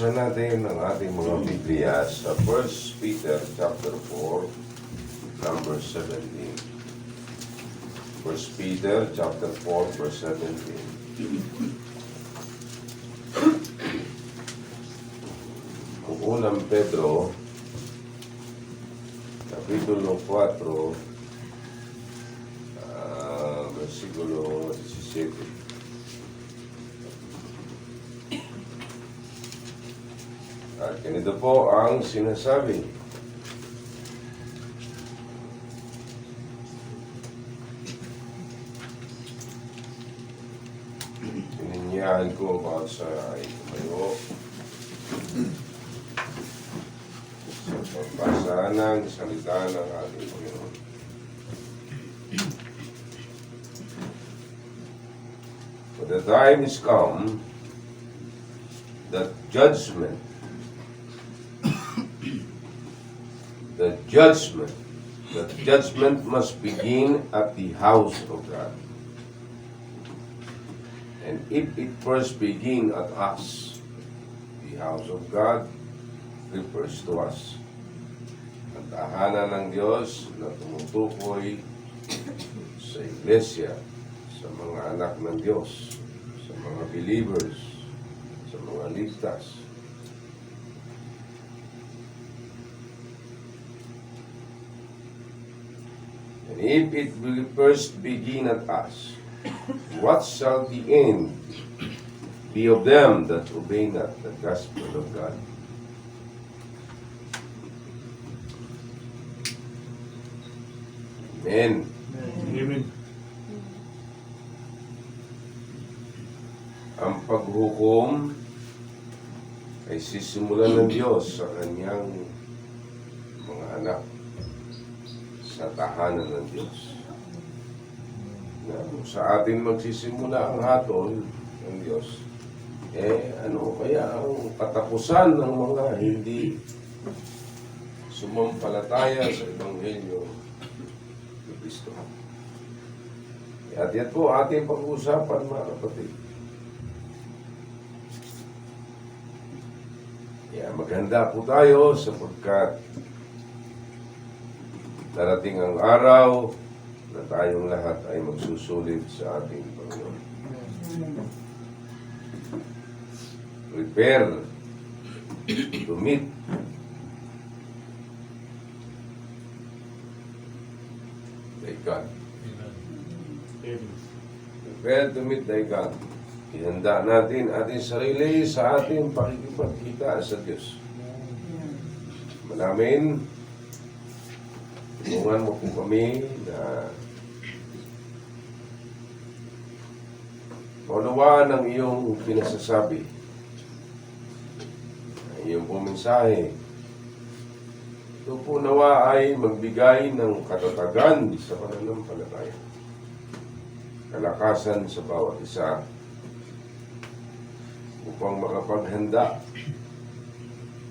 Buksan natin ang ating mga Biblia sa 1 Peter chapter 4, number 17. 1 Peter chapter 4, verse 17. Ang unang Pedro, kapitulo 4, versikulo 17. At ganito po ang sinasabi. Pininyahan ko about sa ay tumayo sa pagbasa ng salita ng ating Panginoon. For the time is come that judgment must begin at the house of God. And if it first begin at us, the house of God refers to us. Ang tahanan ng Diyos na tumutukoy sa iglesia, sa mga anak ng Diyos, sa mga believers, sa mga ligtas. And if it will first begin at us, what shall the end be of them that obey not the gospel of God? Amen. Amen. Ang paghukom ay sisimulan ng Diyos sa kanyang mga anak sa tahanan ng Diyos. Na kung sa atin magsisimula ang hatol ng Diyos, ano kaya ang katapusan ng mga hindi sumampalataya sa Ebanghelyo ni Kristo? At yan po ating pag-uusapan, mga kapatid. Maghanda po tayo sapagkat darating ang araw na tayong lahat ay magsusulit sa ating Panginoon. Prepare to meet thy God. Prepare to meet thy God. Ihanda natin ating sarili sa ating pakikipagkita sa Diyos. Manamin, tulungan mo po kami na maunawaan ang iyong pinasasabi, ang iyong pong mensahe. Ito po nawa ay magbigay ng katatagan sa pananampalataya, kalakasan sa bawat isa, upang makapaghanda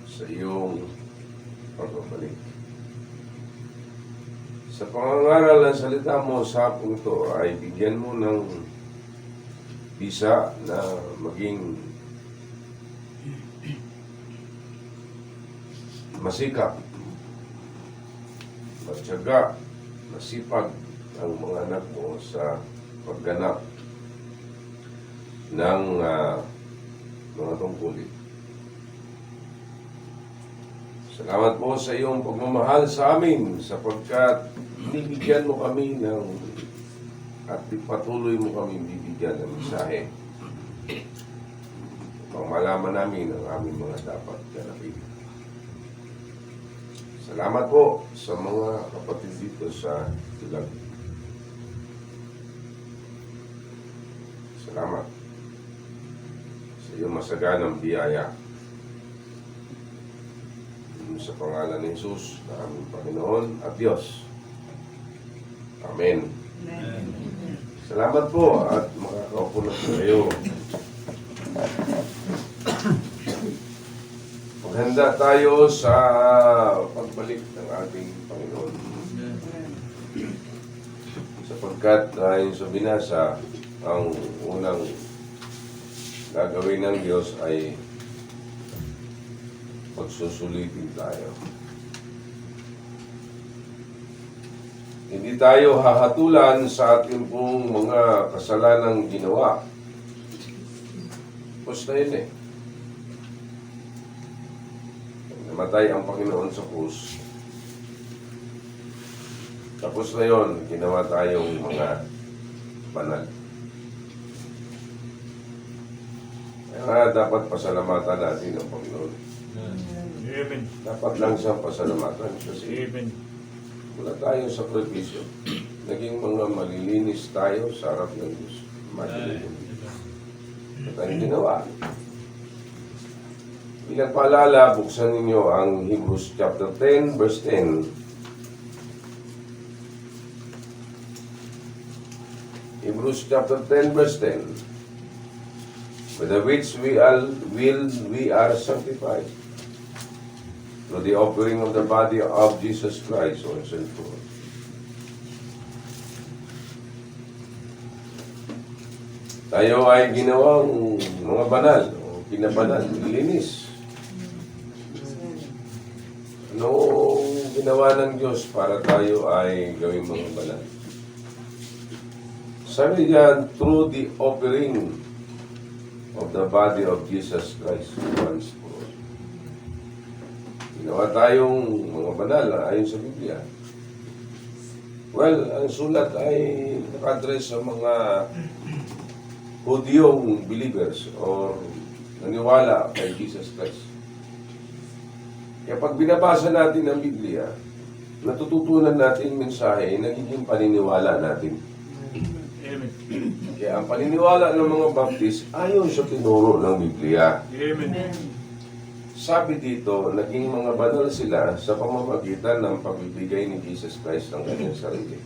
sa iyong pagbabalik. Sa pangangaral ng salita mo sa hapong ito ay bigyan mo ng bisa na maging masikap, matyaga, masipag ang mga anak mo sa pagganap ng mga tungkulin. Salamat po sa iyong pagmamahal sa amin sapagkat binibigyan mo kami ng at patuloy mo kami bibigyan ng mensahe upang malaman namin ang aming mga dapat ganapin. Salamat po sa mga kapatid dito sa Tulag. Salamat sa iyong masaganang biyaya. Sa pangalan ni Jesus na aming Panginoon at Diyos. Amen. Amen. Salamat po at makakaupo na po kayo. Maghanda tayo sa pagbalik ng ating Panginoon. Sapagkat ayon sa binasa, ang unang gagawin ng Diyos ay pagsusulitin tayo. Hindi tayo hahatulan sa ating pong mga kasalanang ginawa. Tapos na yun eh. Namatay ang Panginoon sa krus. Tapos na yun, ginawa tayong mga banal. Kaya dapat pasalamatan natin ang Panginoon. Amen. Dapat lang siyang pasalamatan kasi Amen. wala tayong sakripisyo. Naging mga malilinis tayo sa harap ng Diyos. Malilinis. At ang ginawa. Bilang paalala, buksan ninyo ang Hebrews chapter 10, verse 10. Hebrews chapter 10, verse 10. By the which we are sanctified through the offering of the body of Jesus Christ once and for all. Tayo ay ginawang mga banal o pinabanal, linis. Ano ginawa ng Diyos para tayo ay gawing mga banal? Sabi diyan, through the offering of the body of Jesus Christ once for all. Ginawa tayong mga banal ayon sa Biblia. Well, ang sulat ay nakadress sa mga Hudyong believers or naniwala kay Jesus Christ. Kaya pag binabasa natin ang Biblia, natututunan natin yung mensahe, nagiging paniniwala natin. Amen. Kaya ang paniniwala ng mga Baptist ayon sa tinuro ng Biblia. Amen. Sabi dito, naging mga banal sila sa pamamagitan ng pagbibigay ni Jesus Christ ng kanyang sarili.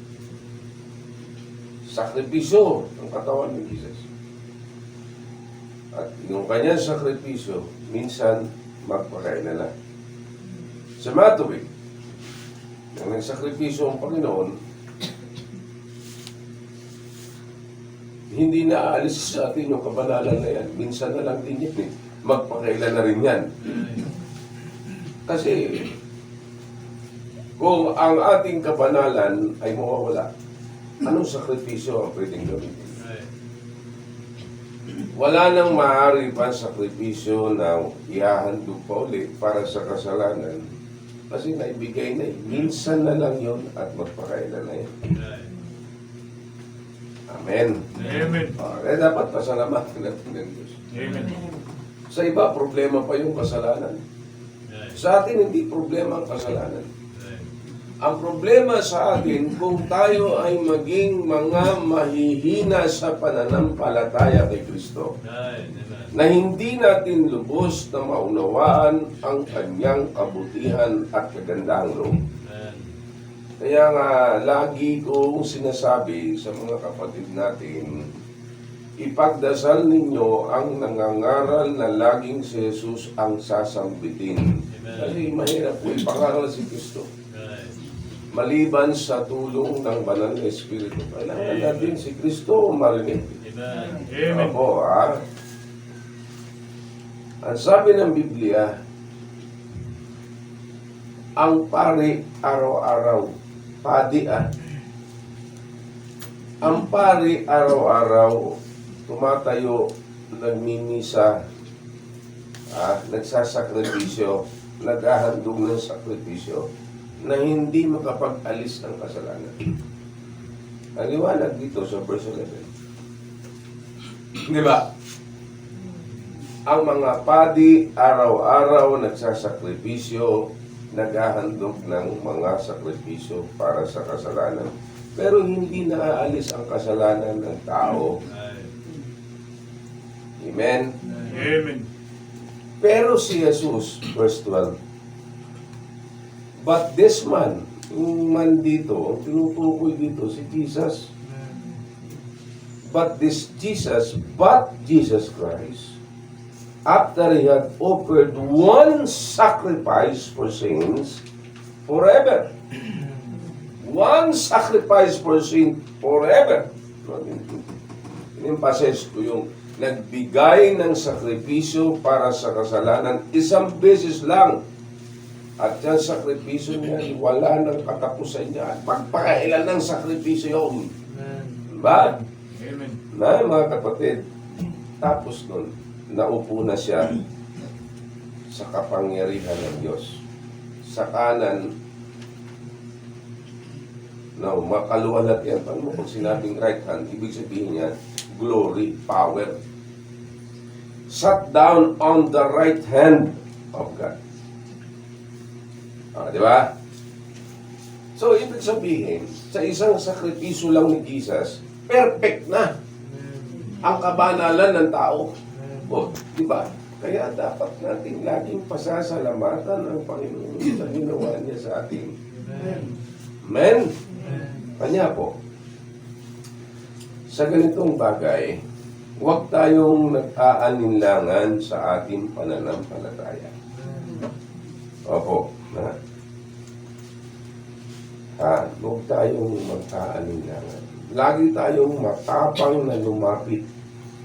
Sakripisyo ng katawan ni Jesus. At yung kanyang sakripisyo, minsan magpakainala. Sa matuwid, nang nagsakripisyo ang Panginoon, hindi na aalis sa atin yung kabanalan na yan. Minsan na lang din yan eh. Magpakailan na rin yan. Kasi kung ang ating kabanalan ay mawawala, anong sakripisyo ang pwedeng gawin? Wala nang maaari pa sakripisyo na ihahandog pa ulit para sa kasalanan. Kasi naibigay na eh. Minsan na lang yun at magpakailan na yan. Amen. Amen. Kaya dapat pasalamatan natin ng Diyos. Amen. Sa iba, problema pa yung kasalanan. Sa atin, hindi problema ang kasalanan. Ang problema sa atin, kung tayo ay maging mga mahihina sa pananampalataya kay Kristo, na hindi natin lubos na maunawaan ang kanyang kabutihan at kagandahang loob. Kaya nga, lagi kong sinasabi sa mga kapatid natin, ipagdasal ninyo ang nangangaral na laging si Jesus ang sasambitin. Kasi mahirap po ipangaral si Kristo. Maliban sa tulong ng banal na Espiritu. Kailangan natin si Kristo marinig. Amen. Opo, ha? Ang sabi ng Biblia, ang pari araw-araw, padi ang pari araw-araw, tumatayo, nagmimisa, nagsasakripisyo, naghahandog ng sakripisyo, na hindi makapag-alis ng kasalanan. Ang liwanag dito sa verse 11. Di ba? Ang mga padi araw-araw nagsasakripisyo, naghahandog ng mga sakripisyo para sa kasalanan. Pero hindi naaalis ang kasalanan ng tao. Amen? Amen. Pero si Jesus, verse 12, but this man, yung man dito, ang tinutukoy dito, si Jesus. But Jesus Christ, after He had offered one sacrifice for sins, forever. One sacrifice for sin, forever. In-emphasize ko yung nagbigay ng sakripisyo para sa kasalanan isang beses lang. At yan sakripisyo niya, wala nang katapusan niya. Pagpakailan ng sakripisyo yun. Diba? Amen. Na mga kapatid, tapos nun, naupo na siya sa kapangyarihan ng Diyos. Sa kanan, no, makaluwalat yan. Paano mo pag sinabing right hand, ibig sabihin niya, glory, power. Sat down on the right hand of God. Di ba? So, ibig sabihin, sa isang sakripisyo lang ni Jesus, perfect na ang kabanalan ng tao. O, di ba? Kaya dapat natin laging pasasalamatan ang Panginoon sa ginawa niya sa atin. Amen? Kanya po, sa ganitong bagay, huwag tayong nag-aalinlangan sa ating pananampalataya. Opo. Huwag tayong mag-aalinlangan. Lagi tayong matapang na lumapit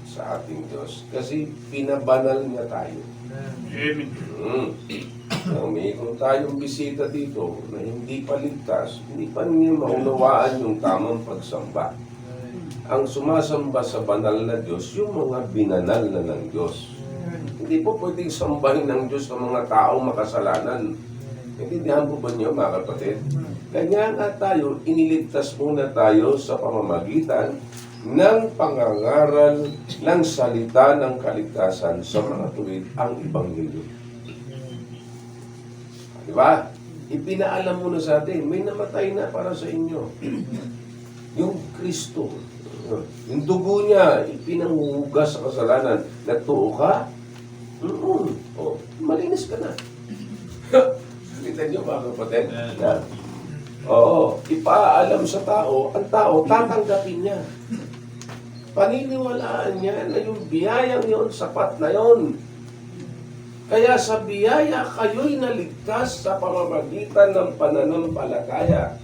sa ating Diyos. Kasi pinabanal niya tayo. Amen. Kung tayong bisita dito na hindi pa ligtas, hindi pa niya maunawaan yung tamang pagsamba. Ang sumasamba sa banal na Diyos, yung mga binanal na ng Diyos. Hindi po pwedeng sambahin ng Diyos ng mga taong makasalanan. Intindihan po ba niyo, mga kapatid? Kanya nga tayo, iniligtas muna tayo sa pamamagitan ng pangangaral ng salita ng kaligtasan sa mga tuwid ang Ebanghelyo. Di ba? Ipinaalam mo na sa atin, may namatay na para sa inyo. Yung Kristo, yung dugo niya, ipinanghugas sa kasalanan. Nagtuo ka? O, malinis ka na. Kita niyo ba, kapatid? Oo, ipaalam sa tao, ang tao tatanggapin niya. Paniniwalaan niya na yung biyayang yon, sapat na yon. Kaya sa biyaya, kayo'y naligtas sa pamamagitan ng pananampalataya.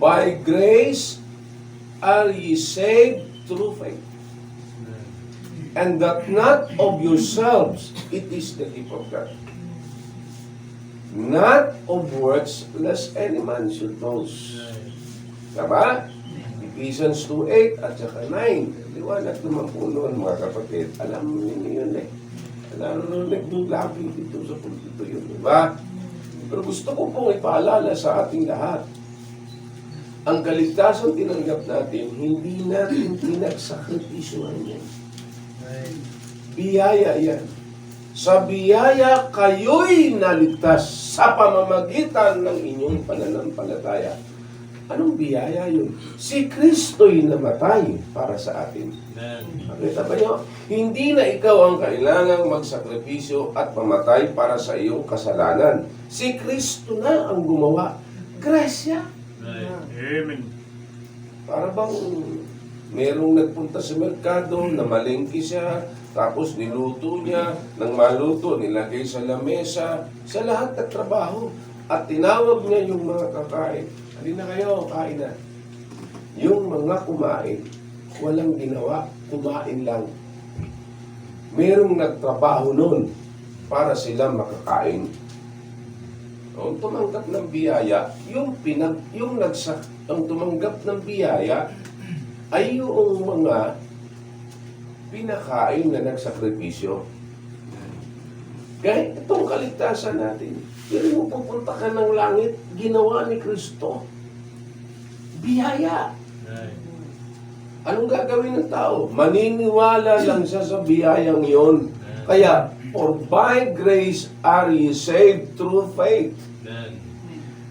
By grace are ye saved through faith. And that not of yourselves, it is the gift of God. Not of works, lest any man should boast. Diba? Ephesians 2:8 at saka 9. Liwanag naman po noon, mga kapatid. Alam niyo yun eh. Alam mo, nagdulagi dito sa pulpito yun. Diba? Pero gusto ko pong ipaalala sa ating lahat. Ang kaligtasan tinanggap natin, hindi natin pinagsakripisyohan yan. Biyaya yan. Sa biyaya, kayo'y naligtas sa pamamagitan ng inyong pananampalataya. Anong biyaya yun? Si Kristo'y namatay para sa atin. Nakita ba nyo? Hindi na ikaw ang kailangang magsakripisyo at mamatay para sa iyong kasalanan. Si Kristo na ang gumawa. Grasya. Amen. Para bang merong nagpunta sa merkado, namalengke siya, tapos niluto niya, nang maluto, nilagay sa lamesa, sa lahat ng trabaho. At tinawag niya yung mga kakain. Halina kayo, kain na. Yung mga kumain, walang ginawa, kumain lang. Merong nagtrabaho nun para sila makakain. Ang tumanggap ng biyaya, ang tumanggap ng biyaya ay yung mga pinakain na nagsakripisyo. Kaya itong kaligtasan natin, pero mo pupunta ka ng langit, ginawa ni Kristo. Biyaya. Anong gagawin ng tao? Maniniwala lang siya sa biyayang yon. Kaya, for by grace are ye saved through faith.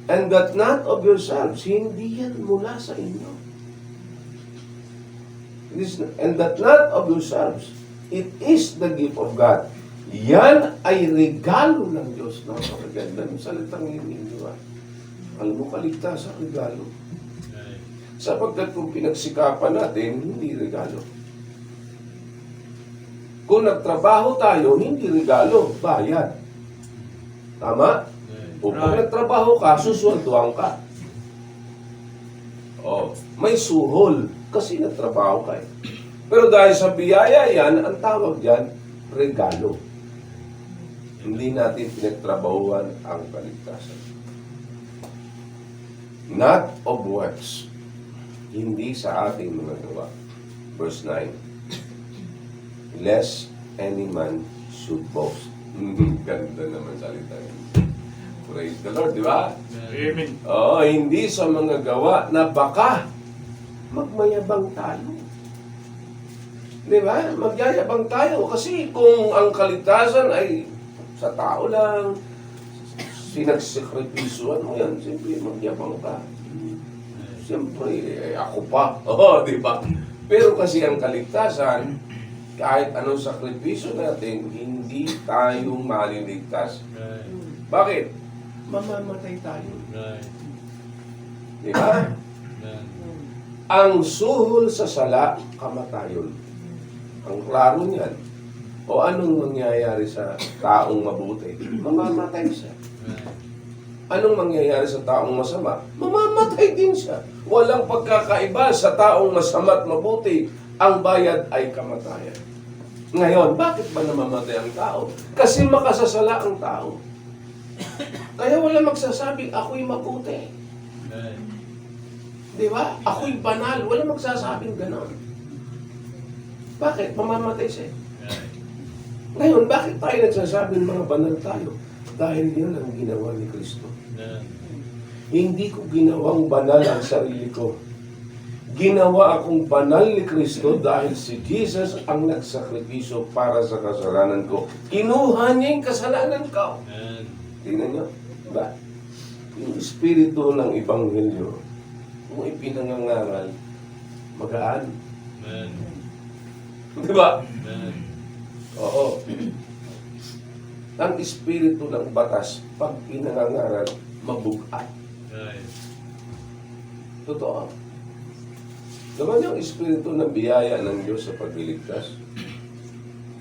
And that not of yourselves, hindi yan mula sa inyo. And that not of yourselves, it is the gift of God. Yan ay regalo ng Diyos. Napakaganda ng salitang yun. Alam mo, kaligtasan, regalo. Sapagkat kung pinagsikapan natin, hindi regalo. Kung nagtrabaho tayo, hindi regalo, bayad. Tama? O kung nagtrabaho ka, susweldohan ka. O, may suhol kasi nagtrabaho ka eh. Pero dahil sa biyaya yan, ang tawag dyan, regalo. Hindi natin pinagtrabahuan ang kaligtasan. Not of works. Hindi sa ating mga gawa. Verse 9. Lest any man should boast. Ganda naman salita yun. Praise the Lord, di ba? Amen. Oo, hindi sa mga gawa na baka magmayabang tayo. Di ba? Magyayabang tayo. Kasi kung ang kaligtasan ay sa tao lang, sinagsekripisyuan mo yan, siyempre magyabang ka. Siyempre, ako pa. Oo, di ba? Pero kasi ang kaligtasan, kahit anong sakripisyo natin, hindi tayo maliligtas. Right. Bakit? Mamamatay tayo. Right. Di ba? Amen. Ang suhol sa sala, kamatayon. Ang klaro niyan. O anong mangyayari sa taong mabuti? Mamamatay siya. Right. Anong mangyayari sa taong masama? Mamamatay din siya. Walang pagkakaiba sa taong masama at mabuti. Ang bayad ay kamatayan. Ngayon, bakit ba namamatay ang tao? Kasi makasasala ang tao. Kaya wala magsasabi, ako'y mabuti. Right. Di ba? Ako'y banal. Wala magsasabing ganon. Bakit? Mamamatay siya. Right. Ngayon, bakit tayo nagsasabing mga banal tayo? Dahil yan ang ginawa ni Kristo. Amen. Hindi ko ginawang banal ang sarili ko. Ginawa akong banal ni Kristo dahil si Jesus ang nagsakripisyo para sa kasalanan ko. Kinuha niya yung kasalanan ko. Amen. Tingnan niyo, diba? Yung espiritu ng Ebanghelyo, kung ipinangangaral, magaan. Amen. Diba? Amen. Oo. Ang espiritu ng batas, pag pinangangaral, mabugat. Right. Totoo. Naman yung espiritu ng biyaya ng Diyos sa pagliligtas.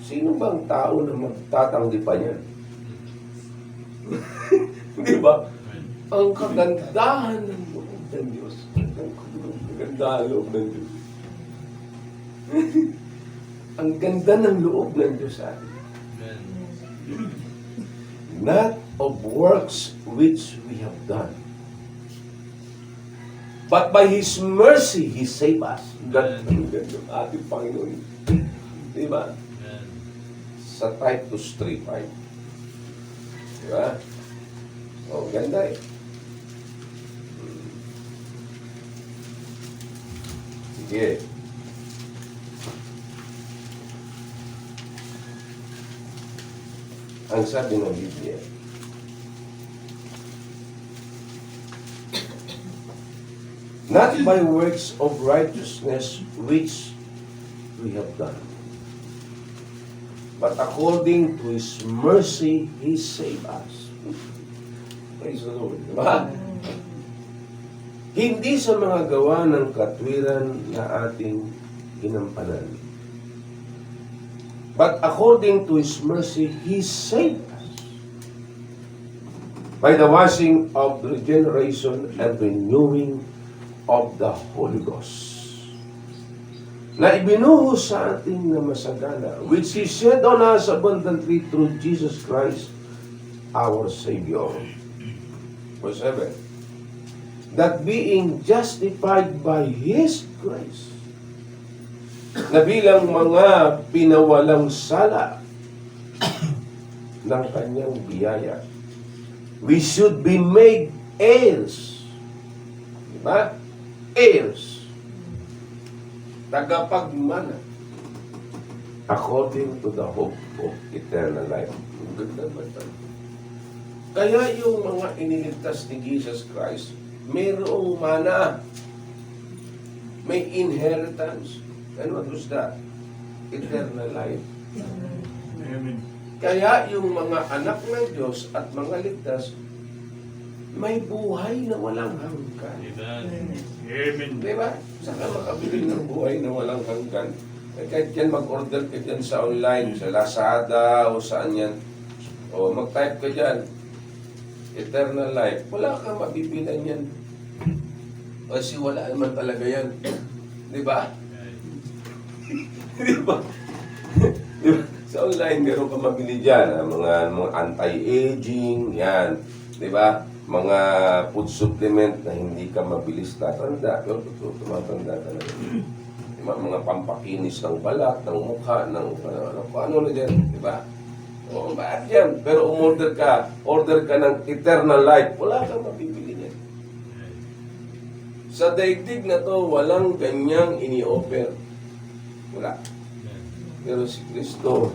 Sino bang tao na magtatanggi pa niyan? Di ba? Ang kagandahan ng loob ng Diyos. Ang kagandahan ng loob ng Diyos. Ang ganda ng loob ng Diyos sa atin. Amen. Not of works which we have done, but by His mercy, He saved us. Ganda ng ating Panginoon. Di ba? Amen. Sa Titus 3:5. Di ba? Oh, ganda eh. Sige. Ang sabi ng Biblia, not by works of righteousness which we have done, but according to His mercy, He saved us. Praise the Lord. Diba? Hindi sa mga gawa ng katwiran na ating ginampanan, but according to His mercy, He saved us by the washing of regeneration and renewing of the Holy Ghost, na ibinuhos sa ating na masagana, which He shed on us abundantly through Jesus Christ, our Savior. Verse 7. That being justified by His grace, na bilang mga pinawalang sala ng Kanyang biyaya, we should be made heirs. Diba? Heirs. Tagapagmana. According to the hope of eternal life. Ang ganda ba ito? Kaya yung mga iniligtas ni Jesus Christ, mayroong mana. May inheritance. And what was that? Eternal life. Amen. Kaya yung mga anak ng Diyos at mga ligtas, may buhay na walang hanggan. Amen. Amen. Di ba? Saka makabili ng buhay na walang hanggan. Eh, kahit yan mag-order ka dyan sa online, sa Lazada o saan yan, o mag-type ka dyan, eternal life, wala kang mabibilan yan. Kasi wala naman talaga yan. Di ba? Di ba? Di ba? Sa online, meron ka mabili dyan, mga anti-aging, yan. Di ba? Mga food supplement na hindi ka mabilis tatanda, pero tumatanda talaga. Di ba? Mga pampakinis ng balat, ng mukha, ng ano na dyan, di ba? O, bakit yan? Pero order ka ng eternal life, wala kang mabibili niyan. Sa daigdig na to, walang ganyang ini-offer. Wala. Pero si Kristo,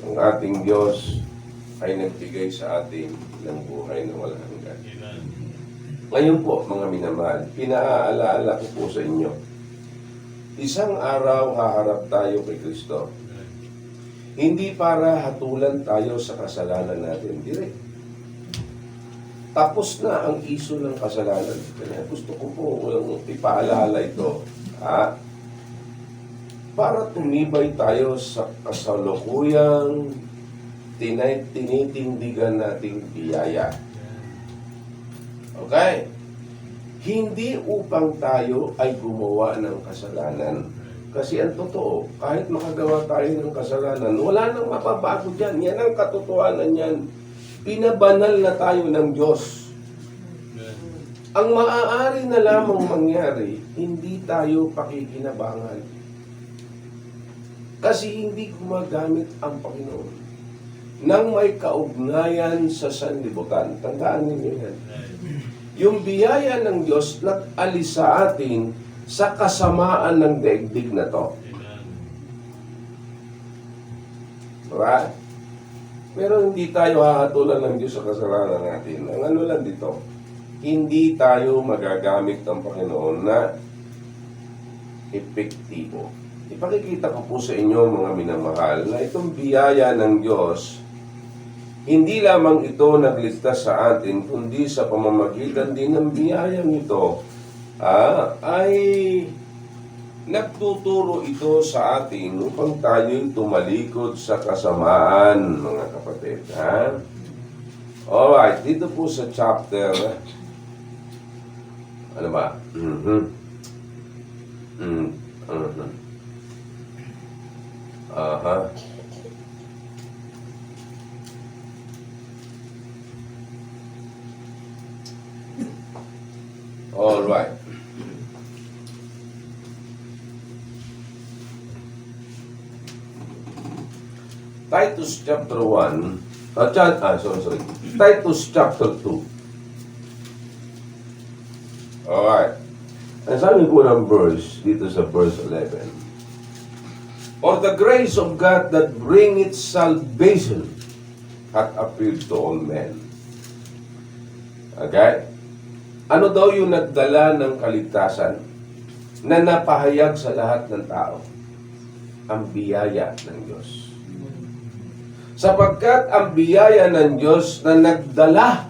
ang ating Diyos, ay nagbigay sa atin ng buhay na walang hanggan. Amen. Ngayon po, mga minamahal, pinaaalaala ko po sa inyo, isang araw haharap tayo kay Kristo. Hindi para hatulan tayo sa kasalanan natin. Direct. Tapos na ang iso ng kasalanan. Kaya gusto ko po walang ipaalala ito. Para tumibay tayo sa kasalukuyang tinitindigan nating biyaya. Okay? Hindi upang tayo ay gumawa ng kasalanan. Kasi ang totoo, kahit makagawa tayo ng kasalanan, wala nang mapabago dyan. Yan ang katotohanan yan. Pinabanal na tayo ng Diyos. Ang maaari na lamang mangyari, hindi tayo pakikinabangan. Kasi hindi gumagamit ang Panginoon nang may kaugnayan sa sanlibutan. Tandaan ninyo yan. Yung biyaya ng Diyos nag-alis sa atin sa kasamaan ng daigdig na to. Diba? Pero hindi tayo hahatulan ng Diyos sa kasalanan natin. Ang ano lang dito, hindi tayo magagamit ng Panginoon na epektibo. Ipakikita ko po sa inyo, mga minamahal, na itong biyaya ng Diyos, hindi lamang ito nagligtas sa atin, kundi sa pamamagitan din ng biyayang ito, ay nagtuturo ito sa atin upang tayo'y tumalikod sa kasamaan, mga kapatid. Alright, dito po sa chapter, ano ba? Alright. Titus chapter 1, Titus chapter 2. Alright. Ang sabi ko ng verse, dito sa verse 11. For the grace of God that bringeth salvation hath appeared to all men. Okay? Ano daw yung nagdala ng kaligtasan na napahayag sa lahat ng tao? Ang biyaya ng Diyos. Sapagkat ang biyaya ng Diyos na nagdala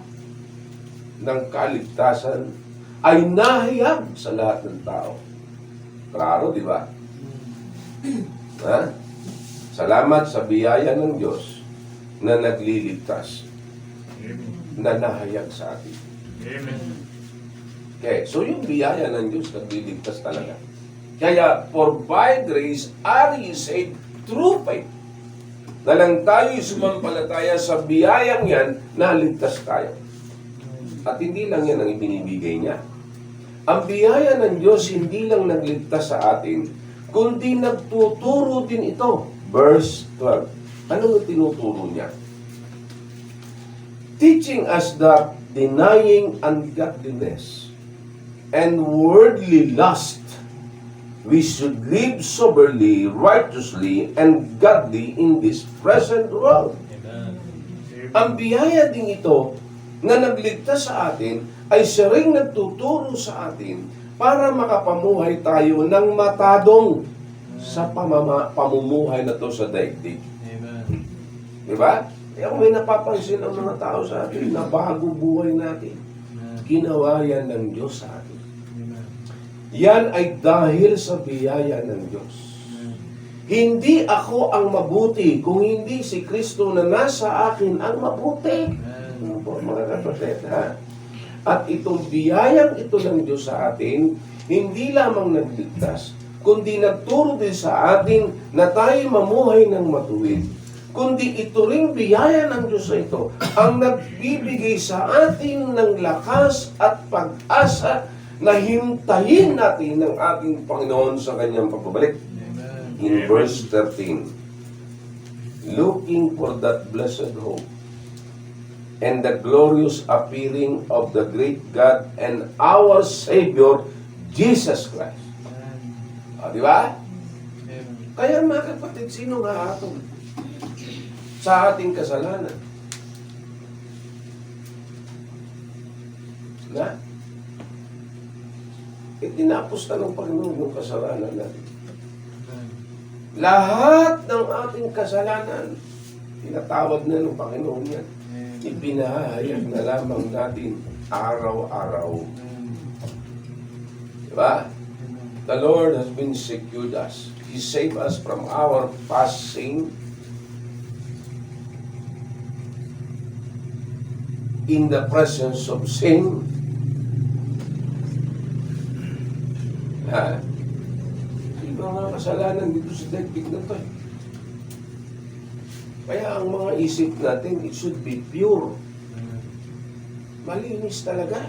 ng kaligtasan ay nahayag sa lahat ng tao. Klaro, di ba? Salamat sa biyaya ng Diyos na nagliligtas, na nahayag sa atin. Amen. Okay, so yung biyaya ng Diyos nagliligtas talaga. Kaya, for by grace are ye saved through faith. Na lang tayo'y sumampalataya sa biyayang yan, naligtas tayo. At hindi lang yan ang ibinibigay niya. Ang biyaya ng Diyos hindi lang nagligtas sa atin, kundi nagtuturo din ito. Verse 12. Ano ang tinuturo niya? Teaching us that denying ungodliness and worldly lust, we should live soberly, righteously, and godly in this present world. Amen. Ang biyaya din ito na nagligtas sa atin ay siya ring nagtuturo sa atin para makapamuhay tayo ng matadong sa pamumuhay na to sa daigdig. Amen. Diba? Kaya kung may napapansin ang mga tao sa atin na bago buhay natin, ginawa yan ng Diyos sa atin. Amen. Yan ay dahil sa biyaya ng Diyos. Hindi ako ang mabuti kung hindi si Kristo na nasa akin ang mabuti. Ano po, mga kapatid, ha? At itong biyayang ito ng Diyos sa atin, hindi lamang nagligtas, kundi nagturo din sa atin na tayo mamuhay ng matuwid. Kundi ito ring biyaya ng Diyos na ito ang nagbibigay sa atin ng lakas at pag-asa na hintayin natin ng ating Panginoon sa kanyang pagbabalik. Amen. In verse 13, looking for that blessed hope and the glorious appearing of the great God and our Savior, Jesus Christ. Amen. O, di ba? Amen. Kaya mga kapatid, sino nga atong sa ating kasalanan? Na? Itinapos na ng Panginoon yung kasalanan natin. Lahat ng ating kasalanan, tinatawad na ng Panginoon yan. Ipinahayag na lamang natin araw-araw. Diba? The Lord has been secured us. He saved us from our past sin. In the presence of sin. Ha? Yung mga kasalanan dito sa daigdig na to. Kaya ang mga isip natin, it should be pure. Malinis talaga.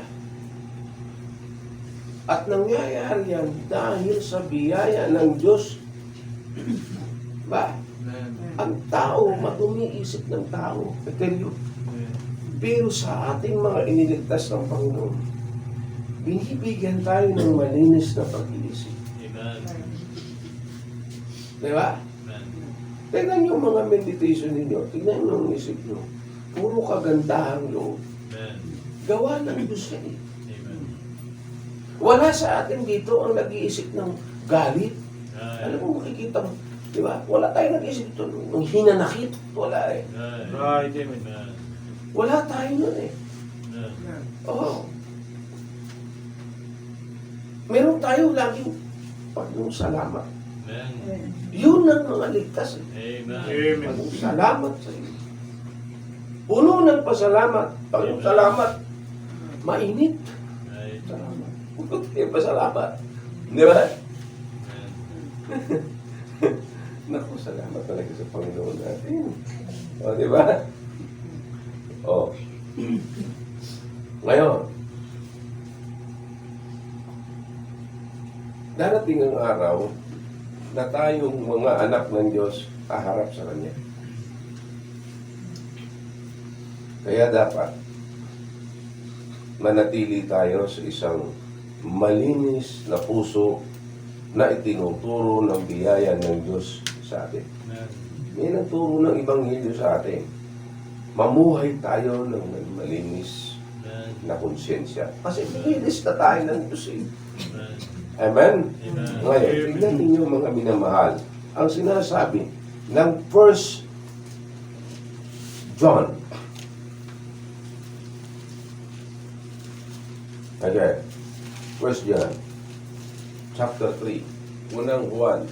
At nangyayari yan dahil sa biyaya ng Diyos. Ba? Ang tao, madumi isip ng tao. Petelyo. Pero sa ating mga iniligtas ng Panginoon, binibigyan tayo ng malinis na pag-iisip. Amen. Diba? Amen. Tingnan yung mga meditation ninyo. Tingnan yung isip nyo. Puro kagandahang loob. Amen. Gawa ng Diyos yan eh. Amen. Wala sa atin dito ang nag-iisip ng galit. Amen. Alam mo, makikita mo. Diba? Wala tayo nag-iisip dito ng hinanakit. Wala eh. Right. Amen. Wala tayo nun eh. Amen. Oo. Meron tayo laging pagsalamat. Amen. Yun ang mga ligtas eh. Amen. Salamat sa iyo. Puno ng pasalamat. Pag salamat, mainit. Right. Salamat. Huwag kayo pasalamat. Di ba? Naku, salamat talaga sa Panginoon natin. O, di ba? O. Ngayon, darating ang araw na tayong mga anak ng Diyos haharap sa Kanya. Kaya dapat manatili tayo sa isang malinis na puso na itinuturo ng biyaya ng Diyos sa atin. May nagturo ng Ebanghelyo sa atin. Mamuhay tayo ng malinis na konsyensya. Kasi linis na tayo ng Diyos eh. Amen? Ngayon, tignan ninyo mga minamahal. Ang sinasabi ng 1 John. Okay. 1 John. Chapter 3. Unang Juan.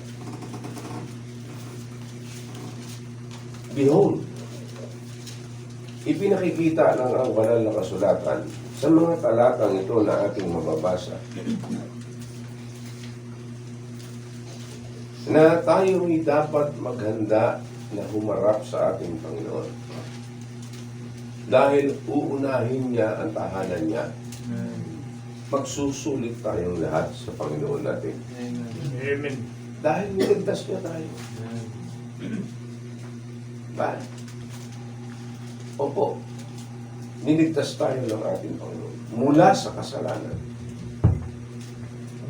Behold, ipinakikita ng ang banal na kasulatan sa mga talatang ito na ating mababasa na tayo'y dapat maghanda na humarap sa ating Panginoon. Dahil uunahin niya ang tahanan niya, magsusulit tayong lahat sa Panginoon natin. Amen. Dahil niligtas niya tayo. Ba? Opo, niligtas tayo ng ating Panginoon mula sa kasalanan.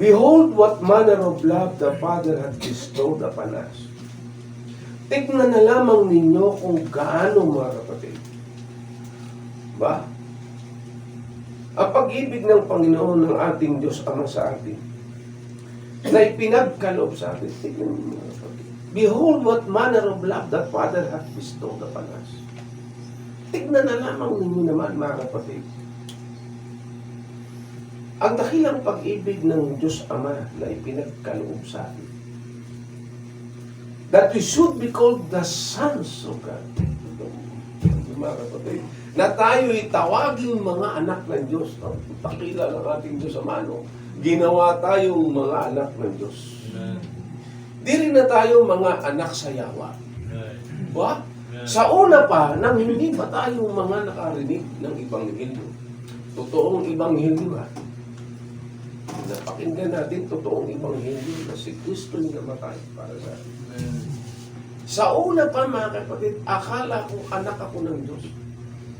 Behold what manner of love the Father hath bestowed upon us. Tignan na lamang ninyo kung gaano, mga kapatid. Ba? Ang pag-ibig ng Panginoon ng ating Diyos Ama sa atin na ipinagkaloob sa atin. Tignan ninyo, mga kapatid. Behold what manner of love the Father hath bestowed upon us. Tignan na lamang ninyo naman, mga kapatid. Ang dakilang pag-ibig ng Diyos Ama na ipinagkaloob sa atin. That we should be called the sons of God. Mga kapatid, na tayo'y tawaging mga anak ng Diyos. Pakila ng ating Diyos Ama, no? Ginawa tayong mga anak ng Diyos. Amen. Di rin na tayo mga anak sa yawa. Right. Ba? Sa una pa, nang hindi pa tayo mga nakarinig ng Ibanghilyo. Totoong Ibanghilyo ha. Napakinggan natin totoong Ibanghilyo na si Kristo yung namatay para sa atin. Amen. Sa una pa mga kapatid, akala ko anak ako ng Diyos.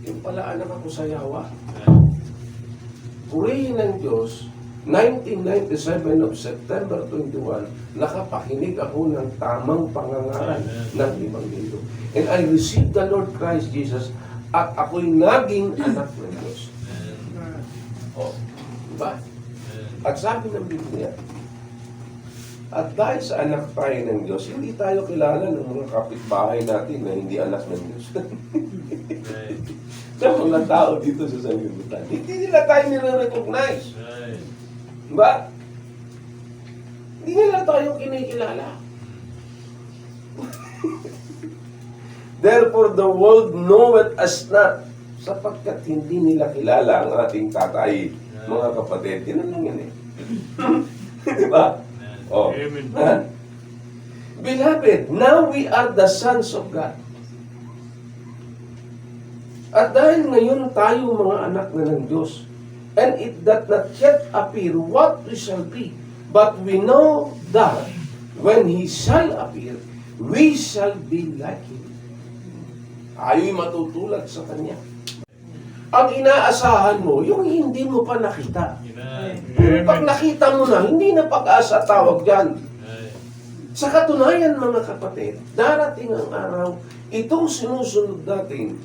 Yung pala anak ako sa yawa. Purihin ng Diyos, 1997 of September 21, nakapakinig ako ng tamang pangangaral ng Ibanghilyo. And I received the Lord Christ Jesus at ako'y naging anak ng Diyos. O, diba? At sabi ng Biblia, at dahil sa anak tayo ng Diyos, hindi tayo kilala ng mga kapitbahay natin na hindi anak ng Diyos. Right. Sa mga tao dito sa sanlibutan, hindi nila tayo nire-recognize. Right. Diba? Hindi nila tayo kinikilala. Therefore, the world knoweth us not, sapagkat hindi nila kilala ang ating tatay, mga kapatid. Yan lang yan eh. Diba? Oh. Amen. Beloved, now we are the sons of God. At dahil ngayon tayo mga anak na ng Diyos, and it doth not yet appear what we shall be, but we know that when He shall appear, we shall be like Him. Tayo'y matutulad sa Kanya. Ang inaasahan mo, yung hindi mo pa nakita. Amen. Pag nakita mo na, hindi na pag-asa tawag dyan. Right. Sa katunayan mga kapatid, darating ang araw, itong sinusunod natin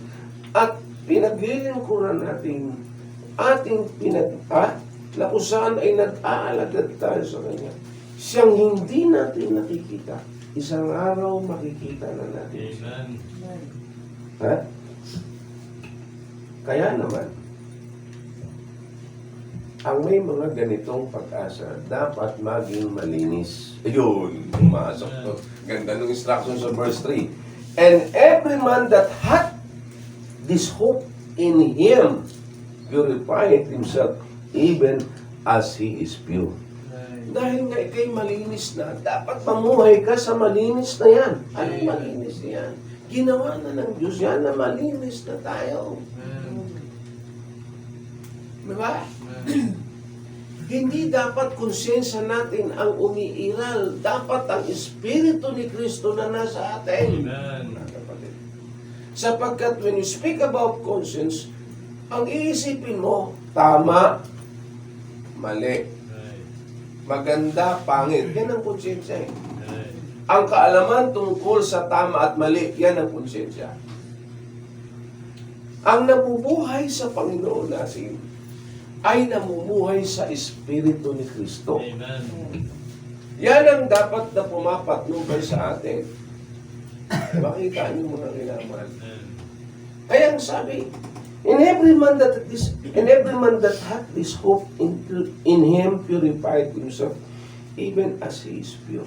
at pinaglilingkuran natin ating na kung saan ay nag-aalagad tayo sa Kanya. Siyang hindi natin nakikita, isang araw makikita na natin siya. Amen. Ha? Kaya naman, ang may mga ganitong pag-asa, dapat maging malinis. Ayun, pumasok to. Ganda ng instruction sa verse 3. And every man that hath this hope in Him purifieth himself even as he is pure. Right. Dahil nga ikay malinis na, dapat mamuhay ka sa malinis na yan. Anong malinis na yan? Ginawa na ng Diyos yan na malinis na tayo. Diba? Hindi dapat konsensya natin ang umiiral. Dapat ang Espiritu ni Kristo na nasa atin. Amen. Sapagkat when you speak about conscience, ang iisipin mo, tama, mali, Right. maganda, pangit. Yan ang konsensya eh. Right. Ang kaalaman tungkol sa tama at mali, yan ang konsensya. Ang nabubuhay sa Panginoon natin ay namumuhay sa Espiritu ni Kristo. Amen. Yan ang dapat na pumapatnubay sa atin. Makita niyo mga kailangan. Kaya ang sabi, and every man that hath this hope in Him purified himself, even as he is pure.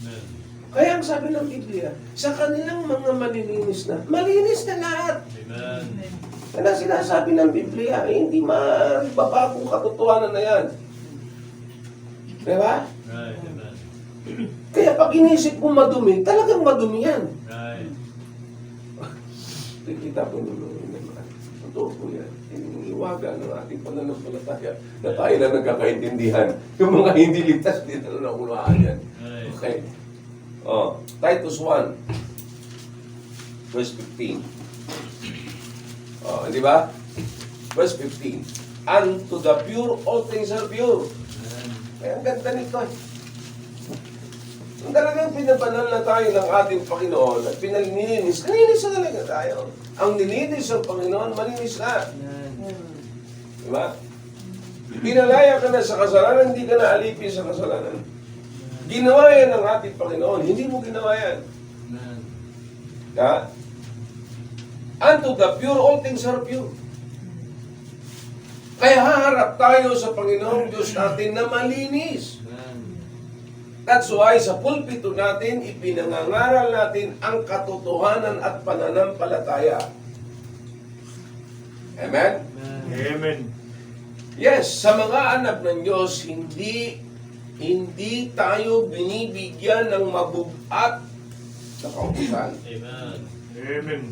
Amen. Kaya ang sabi ng Biblia, sa kanilang mga malilinis na, malinis na lahat. Amen. Kaya sinasabi ng Biblia, hindi mababagong katotohanan na yan. Diba? Right. Amen. Kaya pag inisip mo madumi, talagang madumi yan. Right. Kita po naman. Totoo po yan. Iniwaga ng ating pananampalataya na tayo na nagkakaintindihan. Yung mga hindi ligtas, hindi na nakulaan yan. Right. Okay. Titus 1, verse 15. Di ba? Verse 15. And to the pure, all things are pure. Amen. Kaya ang ganda nito eh. Ang talagang pinabanal na tayo ng ating Panginoon at pinalininis, nilinis na talaga tayo. Ang nilinis ng Panginoon, malinis na. Di ba? Pinalaya ka na sa kasalanan, hindi ka na alipin sa kasalanan. Ginawa yan ng ating Panginoon, hindi mo ginawa yan. Amen. Ha? Unto the pure, all things are pure. Kaya haharap tayo sa Panginoong Diyos natin na malinis. Amen. That's why sa pulpito natin, ipinangangaral natin ang katotohanan at pananampalataya. Amen? Amen. Yes, sa mga anak ng Diyos, hindi tayo binibigyan ng mabugat na kautusan. Amen. Amen.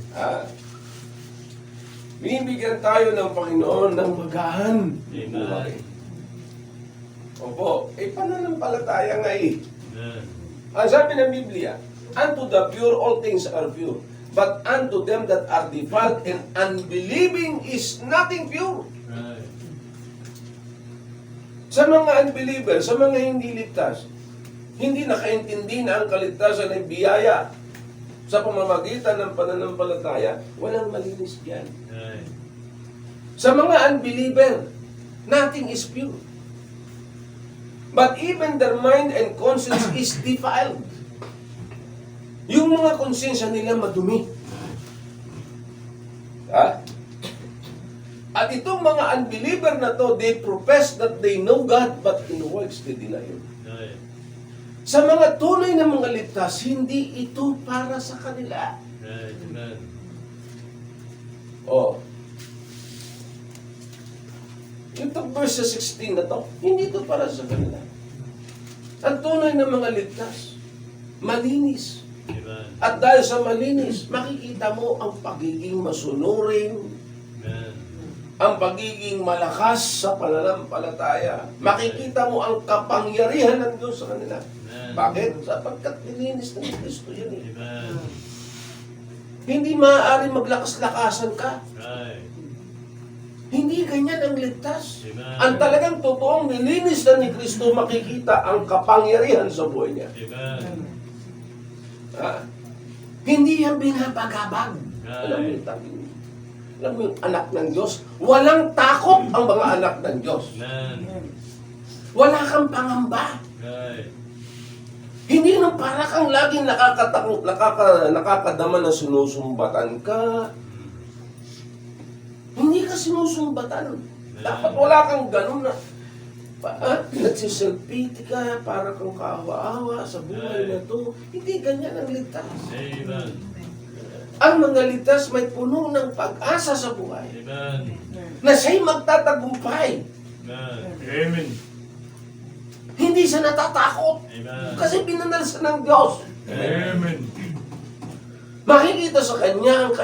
Binibigyan tayo ng Panginoon ng magaan. Amen. Opo, pananampalataya nga eh. Amen. Ang sabi ng Biblia, unto the pure all things are pure, but unto them that are defiled and unbelieving is nothing pure. Right. Sa mga unbeliever, sa mga hindi ligtas, hindi nakaintindi na ang kaligtasan ay biyaya sa pamamagitan ng pananampalataya, walang malinis diyan. Right. Sa mga unbeliever, nothing is pure. But even their mind and conscience is defiled. Yung mga konsensya nila madumi. Ha? At itong mga unbeliever na to, they profess that they know God, but in works they deny Him. Right. Sa mga tunay na mga ligtas, hindi ito para sa kanila. Right. Amen. Oh. Yung verse 16 na to, hindi ito para sa kanila. Ang tunay na mga ligtas, malinis. Amen. At dahil sa malinis, makikita mo ang pagiging masunurin, Amen. ang pagiging malakas sa pananampalataya. Makikita mo ang kapangyarihan ng Diyos sa kanila. Amen. Bakit? Sapagkat nilinis ng Kristo yan eh. Amen. Hindi maaari maglakas-lakasan ka. Right. Hindi ganyan ang ligtas. Amen. Ang talagang totoong nilinis na ni Kristo, makikita ang kapangyarihan sa buhay niya. Amen. Ha? Hindi yan binabagabag. Right. Alam mo yung tabi. Alam mo yung anak ng Diyos, walang takot ang mga anak ng Diyos. Amen. Wala kang pangamba. Right. Hindi nang para kang laging nakakadama na sinusumbatan ka. Hindi ka sinusumbatan. Dapat wala kang ganun na nagsiselfie ka, para kang kaawa-awa sa buhay na to. Hindi ganyan ang ligtas. Amen. Ang mga ligtas may puno ng pag-asa sa buhay Amen. na siya'y magtatagumpay. Amen. Amen. Hindi siya natatakot Amen. kasi pinanalsa ng Diyos. Amen. Makikita sa kanya ang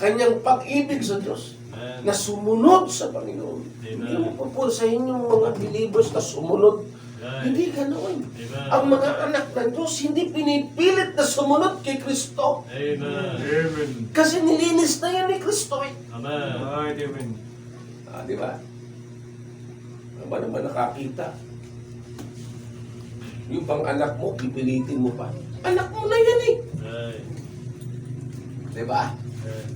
kanyang pag-ibig sa Diyos na Amen. sumunod sa Panginoon. Hindi mo papulsahin yung mga believers na sumunod. Right. Hindi ganoon. Amen. Ang mga anak ng Diyos hindi pinipilit na sumunod kay Kristo. Amen. Amen. Kasi nilinis na yan ni Kristo eh. Amen. Right, amen. Di ba? Ano ba naman nakakita? Yung pang anak mo, pipilitin mo pa. Anak mo na yan eh. Right. Di ba? Right.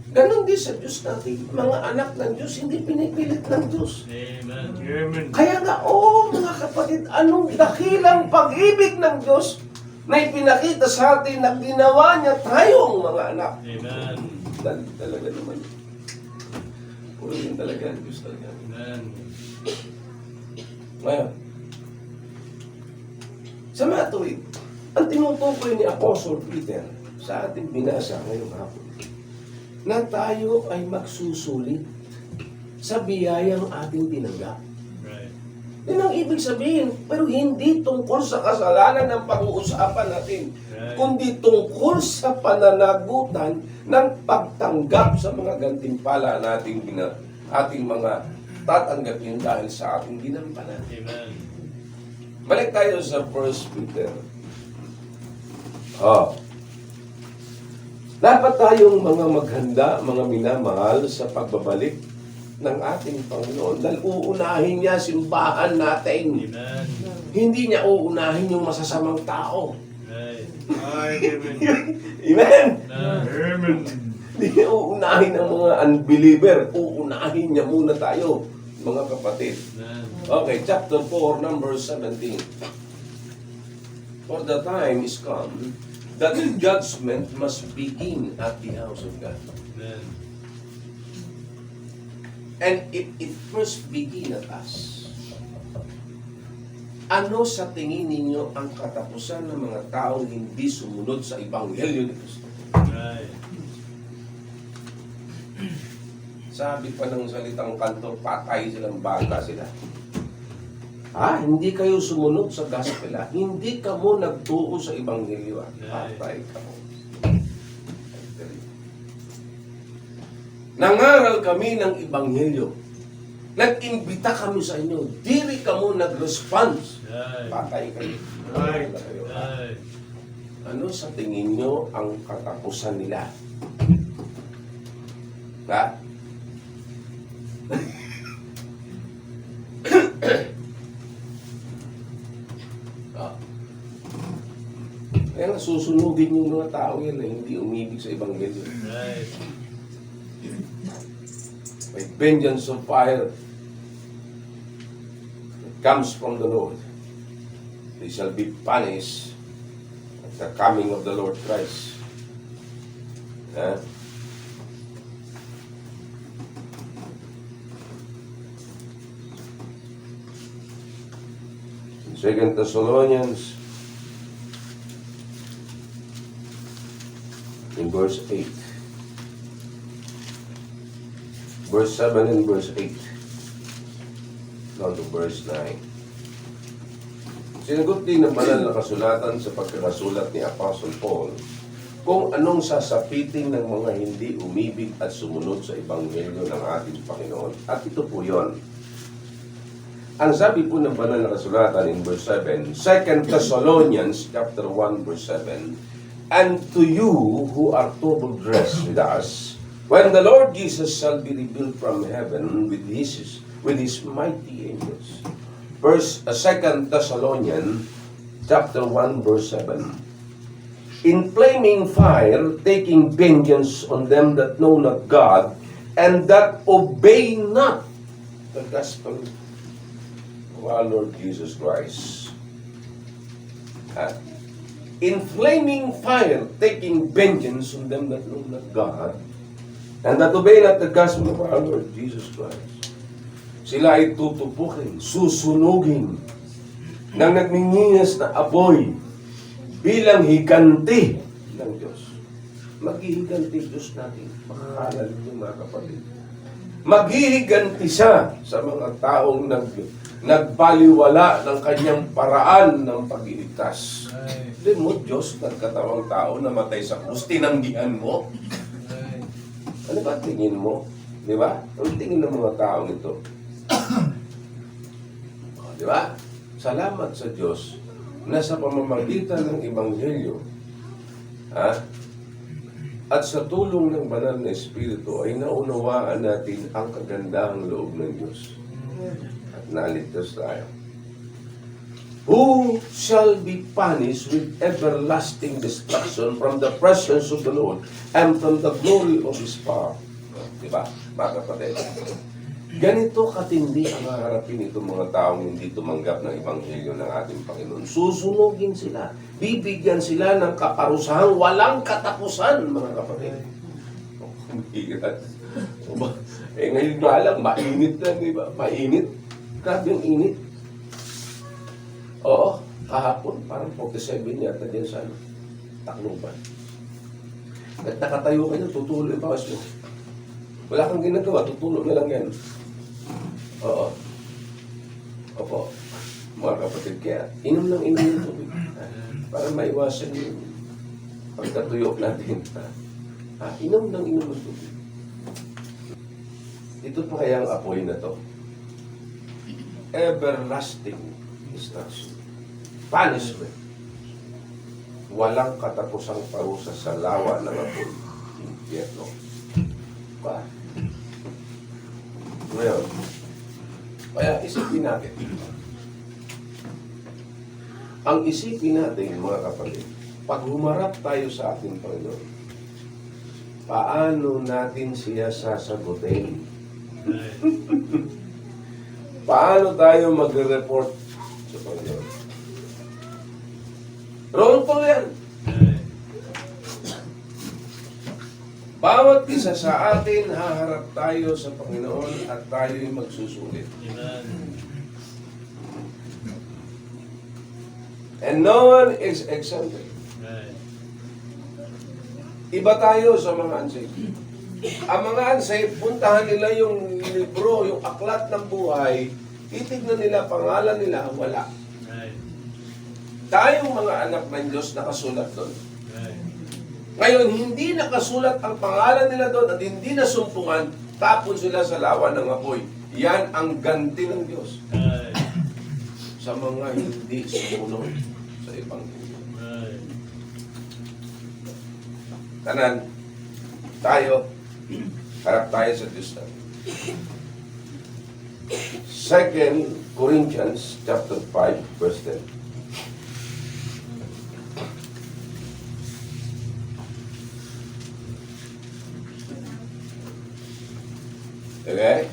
Ganon din sa Diyos natin. Mga anak ng Diyos, hindi pinipilit ng Diyos. Amen. Amen. Kaya nga, mga kapatid, anong dakilang pag-ibig ng Diyos na ipinakita sa atin na ginawa niya tayong mga anak. Amen. Talaga naman. Puro yun talaga ang Diyos talaga. Amen. Ngayon, sa matuwid, ang tinutukoy ni Apostle Peter sa ating binasa ngayong hapon, na tayo ay magsusulit sa biyayang ating tinanggap. Right. Yan ang ibig sabihin, pero hindi tungkol sa kasalanan ng pag-uusapan natin, Right. kundi tungkol sa pananagutan ng pagtanggap sa mga gantimpala nating ating mga tatanggapin dahil sa ating ginampanan. Amen. Balik tayo sa 1 Peter. Dapat tayong mga maghanda, mga minamahal sa pagbabalik ng ating Panginoon. Dahil uunahin niya simbahan natin. Amen. Hindi niya uunahin yung masasamang tao. Right. Right, amen. Amen? Amen. Hindi niya uunahin ang mga unbeliever. Uunahin niya muna tayo, mga kapatid. Amen. Okay, chapter 4, number 17. For the time is come that judgment must begin at the house of God. Amen. And it first begin at us. Ano sa tingin ninyo ang katapusan ng mga tao hindi sumunod sa Ebanghelyo ni Kristo? Right. Sabi pa ng salitang kanto, patay silang bata sila. Hindi kayo sumunod sa gospel, Hindi ka mo nagtuo sa ebanghelyo, Patay ka mo. Nangaral kami ng ebanghelyo. Nag-imbita kami sa inyo. Diri ka mo nag-response. Patay kayo. Ay. Ay. Ano sa tingin nyo ang katapusan nila? Ha? Kaya nga susunugin yung mga tao yan na hindi umibig sa ebanghelyo. Right. May vengeance of fire that comes from the Lord. They shall be punished at the coming of the Lord Christ. Ha? In 2 Thessalonians in verse 8. Verse 7 and verse 8. Down to verse 9. Sinagot din ng banal na kasulatan sa pagkakasulat ni Apostle Paul kung anong sasapitin ng mga hindi umibig at sumunod sa ebanghelyo ng ating Panginoon. At ito po yon. Ang sabi po ng banal na kasulatan in verse 7, 2 Thessalonians chapter 1 verse 7, and to you who are double dressed with us, when the Lord Jesus shall be revealed from heaven with his mighty angels. 2 Thessalonians chapter 1 verse 7. In flaming fire, taking vengeance on them that know not God, and that obey not the gospel of our Lord Jesus Christ. In flaming fire, taking vengeance on them that know not God, and that obey not the gospel of our Lord Jesus Christ. Sila ay tutupukin, susunugin ng nagninginas na apoy bilang higanti ng Diyos. Maghihiganti Diyos natin. Makakalala niyo mga kapatid. Maghihiganti siya sa mga taong nagbaliwala ng kanyang paraan ng pag-iligtas. Hindi mo, Diyos, nagkatawang tao na matay sa krus, tinanggihan mo. Ano ba tingin mo? Di ba? Ang tingin ng mga taong ito. Di ba? Salamat sa Diyos na sa pamamagitan ng Ebanghelyo at sa tulong ng banal na Espiritu ay naunawaan natin ang kagandahang loob ng Diyos. At naligtas tayo. Who shall be punished with everlasting destruction from the presence of the Lord and from the glory of His power. Diba, mga kapatid? Ganito katindi ang haharapin itong mga taong hindi tumanggap ng Ebanghelyo ng ating Panginoon. Susunugin sila. Bibigyan sila ng kaparusahang walang katapusan, mga kapatid. Ngayon nga lang, mainit na, diba? Mainit. Grabe yung init. Oo, kahapon, parang 47 yata dyan sa Tacloban. At nakatayo ka niya, tutuloy yung bawas mo. Wala kang ginagawa, tutulog na lang yan. Oo. Opo. Mga kapatid, kaya inom ng tubig. Para maiwasan yung pagkatuyok natin. Inom ng tubig. Ito pa kaya ang apoy na to. Everlasting destruction. Punishment. Walang katapusang parusa sa lawa ng apoy. Impyerno. Pa. Ngayon, kaya isipin natin. Ang isipin natin, mga kapatid, pag humarap tayo sa ating Panginoon, paano natin siya sasagutin? Paano tayo magre-report sa Panginoon? Roll call yan. Bawat isa sa atin, haharap tayo sa Panginoon at tayo'y magsusulit. And no one is exempted. Iba tayo sa mga unsaved. Ang mga unsaved, puntahan nila yung libro, yung aklat ng buhay, titignan nila, pangalan nila, wala. Right. Tayong mga anak ng Diyos nakasulat doon. Right. Ngayon, hindi nakasulat ang pangalan nila doon at hindi nasumpungan, tapon sila sa lawa ng apoy. Yan ang ganti ng Diyos Right. sa mga hindi sumunod sa Ebanghelyo. Right. Tanan, tayo, harap tayo sa Diyos natin. 2 Corinthians chapter 5, verse 10. Okay?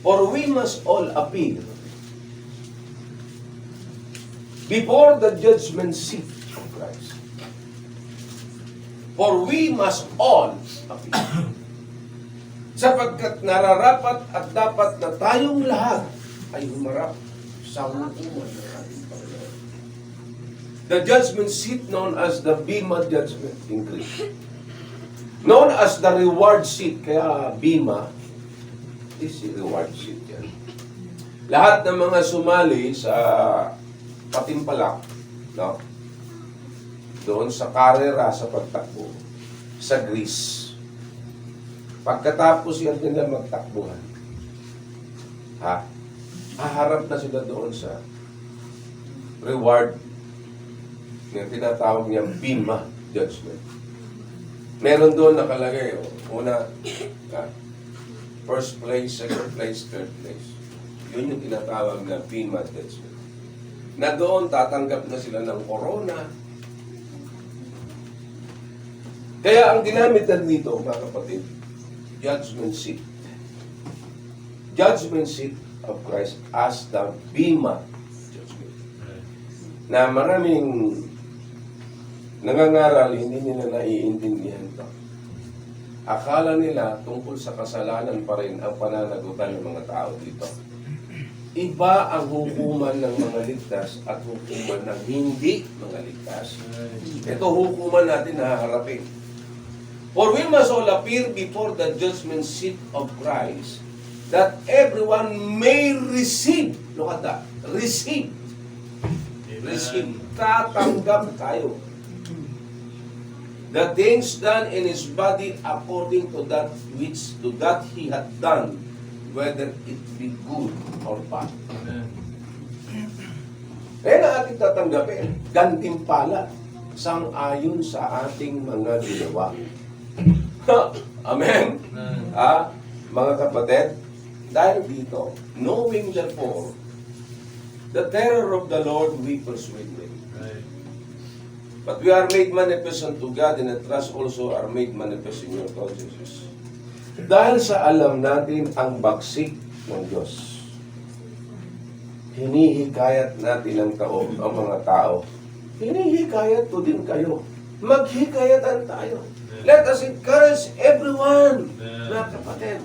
For we must all appear before the judgment seat of Christ. For we must all appear. Sapagkat nararapat at dapat na tayong lahat ay humarap sa hukuman ng ating Panginoon. The judgment seat known as the Bema judgment in Greek. Known as the reward seat, kaya Bema is the reward seat yan. Lahat ng mga sumali sa patimpalak, no? Doon sa karera, sa pagtakbo, sa Greece. Pagkatapos yan nila magtakbuhan, haharap na sila doon sa reward na tinatawag niyang Bema judgment. Meron doon nakalagay, una, first place, second place, third place. Yun yung tinatawag na Bema judgment. Na doon tatanggap na sila ng corona. Kaya ang ginamit na dito, mga kapatid, judgment seat. Judgment seat of Christ as the Bema judgment. Na maraming nangangaral, hindi nila naiintindihan ito. Akala nila tungkol sa kasalanan pa rin ang pananagutan ng mga tao dito. Iba ang hukuman ng mga ligtas at hukuman ng hindi mga ligtas. Ito hukuman natin na haharapin. For we must all appear before the judgment seat of Christ, that everyone may receive. Look at that. Receive. Receive. Tatanggap tayo. The things done in His body according to that He had done, whether it be good or bad. Kaya na ating tatanggapin, gantimpala, sang-ayon sa ating mga ginawa. Amen? Mga kapatid, dahil dito, knowing therefore, the terror of the Lord we persuade me. Right. But we are made manifest unto God, and at last also are made manifest in your consciences. Dahil sa alam natin ang bagsik ng Diyos, hinihikayat natin ang mga tao. Hinihikayat ko din kayo. Maghikayatan tayo. Let us encourage everyone, mga kapatid.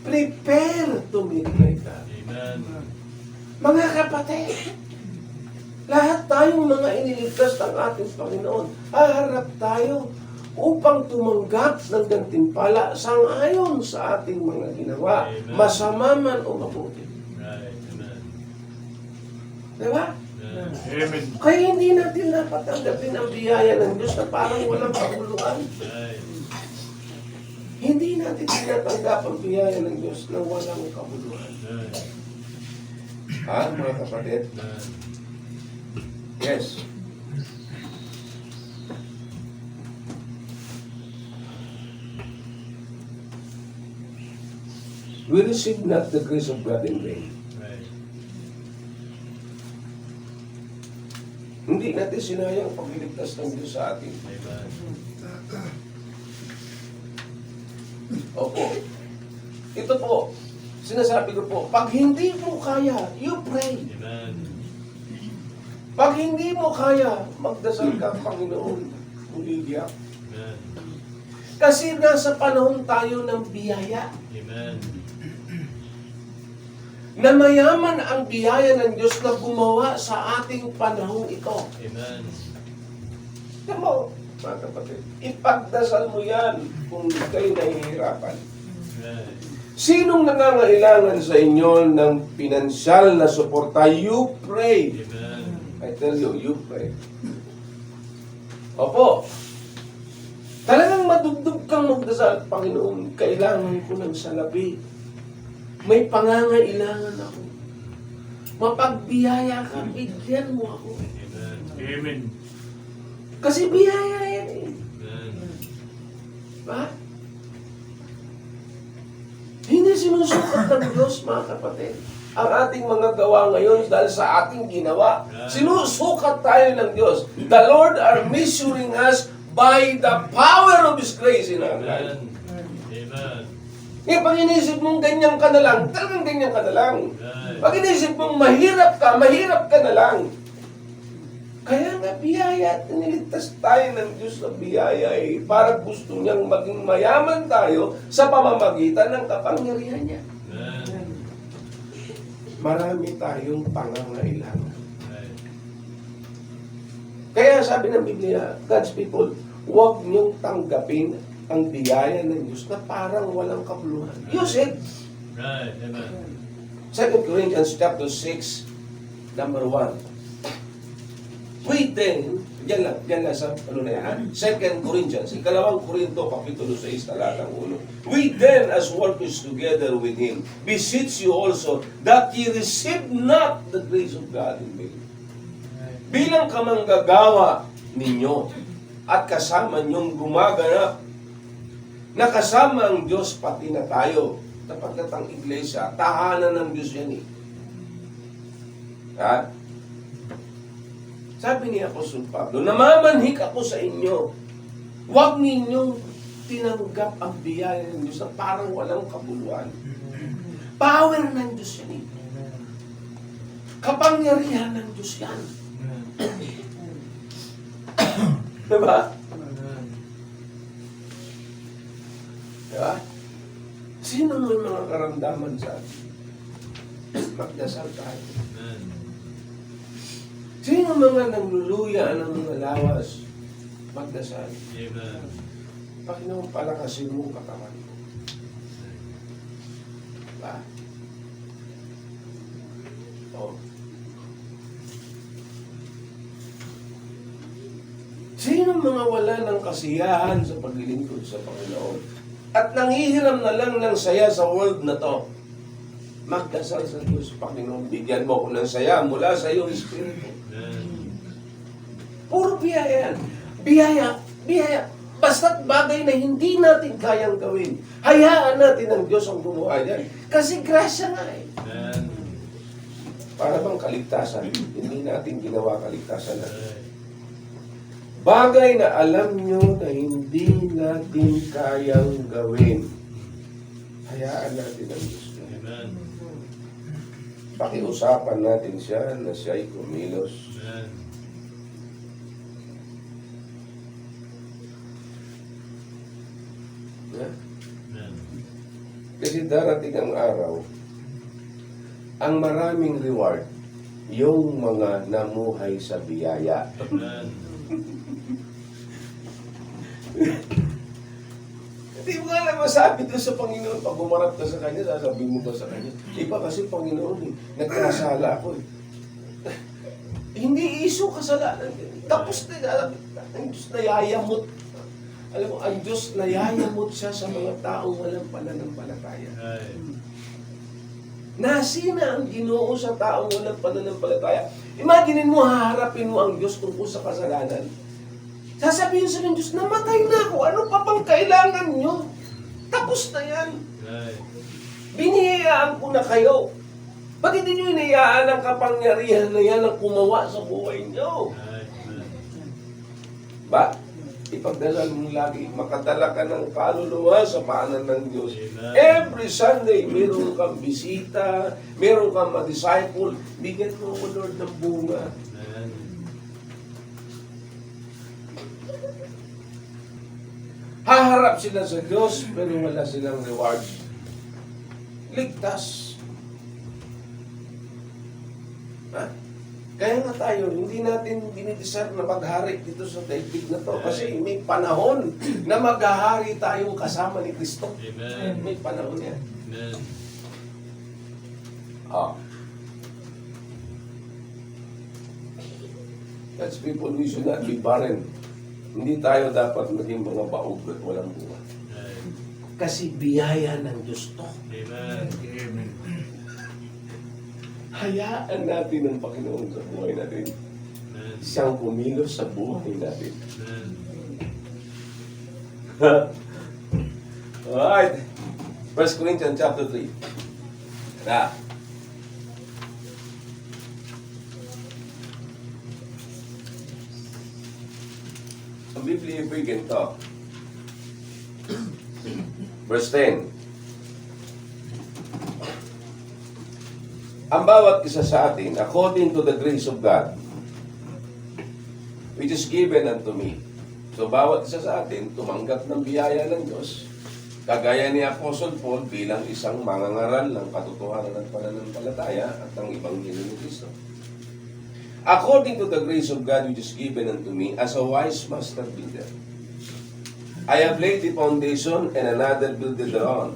Prepare to meet my God. Amen. Mga kapatid, lahat tayong mga iniligtas ng ating Panginoon, haharap tayo upang tumanggap ng gantimpala sang-ayon sa ating mga ginawa, Amen. masama man o mabuti. Right. Amen. Diba? Amen. Amen. Kaya hindi natin dapat tanggapin ang biyaya ng Diyos na parang walang paguluan. Right. Hindi natin tinatanggap ang biyaya ng Diyos na walang kabuluhan. Right. Mga kapatid? Right. Yes. We receive not the grace of God in vain. Right. Hindi natin sinayang pagliligtas ng Diyos sa atin. Amen. Opo. Ito po, sinasabi ko po, pag hindi mo kaya, you pray. Amen. Pag hindi mo kaya, magdasal ka, Panginoon, umiiyak. Amen. Kasi nasa panahon tayo ng biyaya. Amen. Na mayaman ang biyaya ng Diyos na gumawa sa ating panahon ito. Amen. Alam mo, mga kapatid. Ipagdasal mo yan kung kayo nahihirapan. Amen. Sinong nangangailangan sa inyo ng pinansyal na suporta? You pray. Amen. I tell you, you pray. Opo. Talagang madugdug kang magdasal, Panginoon, kailangan ko ng salapi. May pangangailangan ako. Mapagbiyaya ka, bigyan mo ako. Amen. Amen. Kasi biyaya yan eh. Amen. Ba? Hindi sinusukat ng Diyos, mga kapatid. Ang ating mga gawa ngayon dahil sa ating ginawa. Sinusukat tayo ng Diyos. The Lord are measuring us by the power of His grace in our life. Amen. Amen. Ngayon, pag inisip mong ganyan ka na lang, talagang ganyan ka na lang. Amen. Pag inisip mong mahirap ka na lang. Kaya nga biyaya at niligtas tayo ng Diyos na biyaya eh, para gusto niyang maging mayaman tayo sa pamamagitan ng kapangyarihan niya. Amen. Marami tayong pangangailangan. Amen. Kaya sabi ng Biblia, God's people, huwag niyong tanggapin ang biyaya ng Diyos na parang walang kabuluhan. Use it. Right. Amen. 2 Corinthians chapter 6, number 1. We then, yan lang sa ano na yan, 2 Corinthians, ikalawang Korinto, kapitulo 6, talatang 1. We then, as workers together with Him, beseech you also that ye receive not the grace of God in vain. Bilang kamanggagawa ninyo at kasama niyong gumaganap na kasama ang Diyos pati na tayo. Sapagkat ang iglesia, tahanan ng Diyos yan eh. Ha? Sabi ni Apostol Pablo, namamanhik ako sa inyo. Huwag ninyong tinanggap ang biyaya ng Diyos na parang walang kabuluhan. Power ng Diyos yan eh. Kapangyarihan ng Diyos yan. Diba? Diba? Sino may mga karamdaman sa atin? Magdasal tayo. Amen. Sino mga nangluluya ng mga lawas? Magdasal. Amen. Panginoon, palakasin mo ang katawan ko. Diba? O. Sino mga wala ng kasiyahan sa paglilingkod sa Panginoon? At nanghihiram na lang ng saya sa world na to. Magdasal sa Diyos, Panginoon, bigyan mo ko ng saya mula sa iyong Espiritu. Amen. Puro biyaya yan. Biyaya, biyaya. Basta't bagay na hindi natin kayang gawin, hayaan natin ang Diyos ang gumawa yan. Kasi grasya nga eh. Amen. Para bang kaligtasan, hindi natin ginawa kaligtasan na. Right. Bagay na alam nyo na hindi natin kayang gawin, hayaan natin ang Diyos. Amen. Pakiusapan natin siya na siya'y kumilos. Amen. Ha? Amen. Kasi darating ang araw, ang maraming reward, yung mga namuhay sa biyaya. Amen. Hindi mo nga lang masabi doon sa Panginoon. Pag umarap ka sa Kanya, sasabihin mo ba sa Kanya? Iba kasi Panginoon eh. Nagkasala ako eh. Hindi iso kasalanan. Tapos na ang Diyos na yayamot. Alam mo, ang Diyos na yayamot siya sa mga taong walang pananampalataya. Right. Nasina ang Ginoo sa taong walang pananampalataya. Imaginin mo, haharapin mo ang Diyos tungkol sa kasalanan. Sasabihin sa ng Diyos, namatay na ako. Ano pa bang kailangan nyo? Tapos na yan. Right. Binihiyaan ko na kayo. Bakit hindi nyo inayaan ang kapangyarihan na yan ang kumawa sa buhay nyo? Right. Amen. Ba? Ipagdasal mo lagi, makadala ka ng kaluluwa sa paanan ng Diyos. Amen. Every Sunday, meron kang bisita, meron kang ma-disciple, bigyan mo ko, Lord, ng bunga. Amen. Haharap sila sa Diyos, pero wala silang rewards. Ligtas. Ha? Kaya nga tayo, hindi natin dinidesire na maghari dito sa daigdig na to. Kasi may panahon na maghahari tayo kasama ni Kristo. Amen. May panahon yan. Amen. That's people, we should not be barren. Hindi tayo dapat maging mga baog at walang bunga. Right. Kasi biyaya ng Diyos to. Amen. Amen. Hayaan natin ang Panginoon sa buhay natin. Amen. Siyang kumilos sa buhay natin. Amen. Alright. 1 Corinthians chapter 3. Na. Ang Biblia ay ganito. Verse 10. Ang bawat isa sa atin, according to the grace of God, which is given unto me. So, bawat isa sa atin, tumanggap ng biyaya ng Diyos, kagaya ni Apostle Paul bilang isang mangangaral ng katotohanan ng pananampalataya at ng Ebanghelyo ni Kristo. According to the grace of God which is given unto me as a wise master builder, I have laid the foundation and another builded thereon,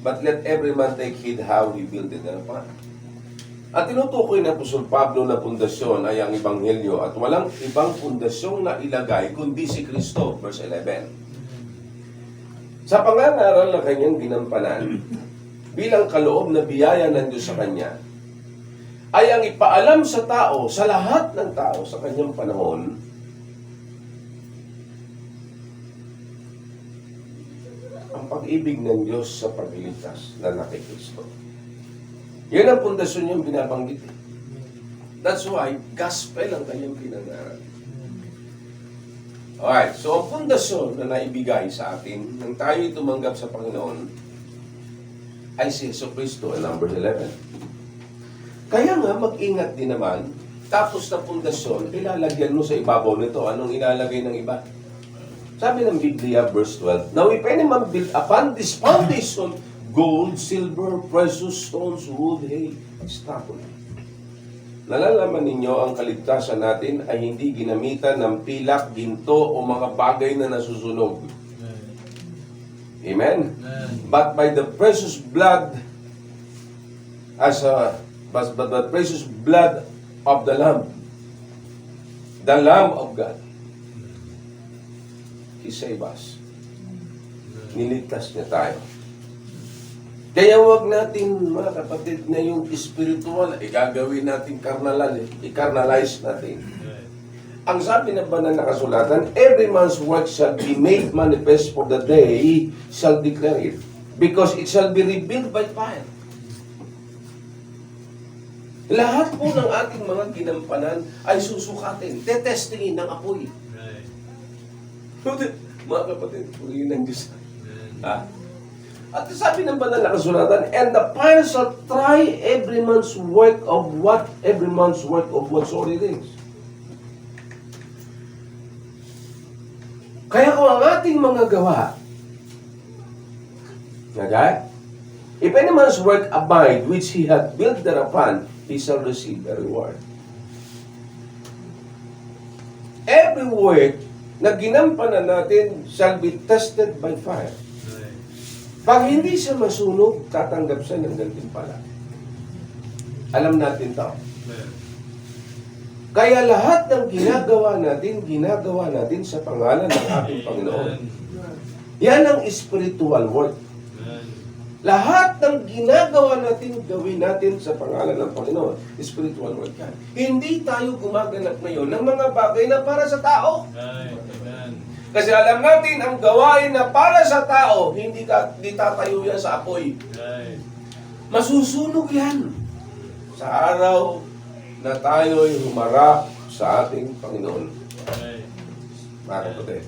but let every man take heed how he builded thereupon. At tinutukoy na Apostol Pablo na pundasyon ay ang Ebanghelyo at walang ibang pundasyong na ilagay kundi si Kristo. Verse 11. Sa pangangaral ng kanyang ginampanan, bilang kaloob na biyaya ng Diyos sa kanya, ay ang ipaalam sa tao, sa lahat ng tao sa kanyang panahon, ang pag-ibig ng Diyos sa pagliligtas na kay Kristo. Yan ang pundasyon yung binabanggit. That's why, gospel ang kanyang pinag-aaral. Alright, so ang pundasyon na naibigay sa atin nang tayo'y tumanggap sa Panginoon ay si Yesu Cristo, number 11. Kaya nga, mag-ingat din naman, tapos na pundasyon, ilalagyan mo sa ibabaw nito. Anong ilalagay ng iba? Sabi ng Biblia, verse 12, Now if any man build upon this foundation, gold, silver, precious stones, wood, hay, stubble. Nalalaman ninyo ang kaligtasan natin ay hindi ginamitan ng pilak, ginto, o mga bagay na nasusunog. Amen? But by the precious blood, but the precious blood of the Lamb of God, He saved us. Niligtas niya tayo. Kaya huwag natin, mga kapatid, na yung spiritual, gagawin natin i-carnalize natin. Ang sabi ng banal na kasulatan, every man's work shall be made manifest, for the day shall declare it, because it shall be revealed by fire. Lahat po ng ating mga ginampanan ay susukatin, tetestingin ng apoy. Mga kapatid, purihin ng Diyos. Ha? At sabi ng banal na kasulatan, and the fire shall try every man's work of whatsoever it is. Kaya kung ang ating mga gawa, if any man's work abide, which he hath built thereupon, he shall receive a reward. Every work na ginampanan natin shall be tested by fire. Pag hindi siya masunog, tatanggap siya ng gantimpala. Alam natin to. Kaya lahat ng ginagawa natin sa pangalan ng ating Panginoon. Yan ang spiritual work. Lahat ng ginagawa natin, gawin natin sa pangalan ng Panginoon. Spiritual work yan. Hindi tayo gumaganap ngayon ng mga bagay na para sa tao. Kasi alam natin, ang gawain na para sa tao, hindi tatayo yan sa apoy. Masusunog yan. Sa araw na tayo'y humarap sa ating Panginoon. Mga kapatid.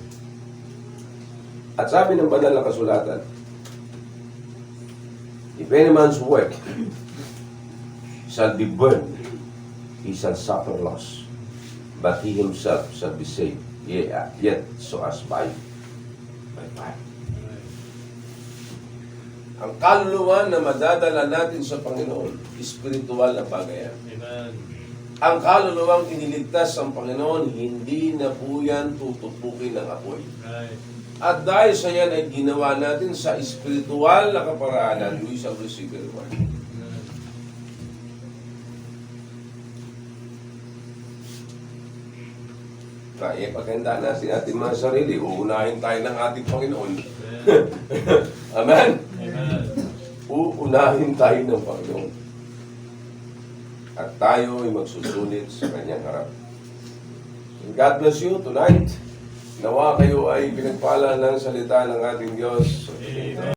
At sabi ng banal na kasulatan, if any man's work shall be burned, he shall suffer loss, but he himself shall be saved. Yet so as by fire. Ang kaluluwa na madadala natin sa Panginoon, spiritual na bagay yan. Amen. Ang kaluluwang iniligtas ng Panginoon, hindi na po yan tutupukin ng apoy. Right. At dahil sa yan ay ginawa natin sa espiritual na kaparaanan, we shall receive the reward. Amen. Kaya pagkanda natin ating mga sarili, uunahin tayo ng ating Panginoon. Amen. Amen? Amen. Uunahin tayo ng Panginoon. At tayo ay magsusulit sa kanyang harap. And God bless you tonight. Nawa kayo ay pinagpala ng salita ng ating Diyos. Amen.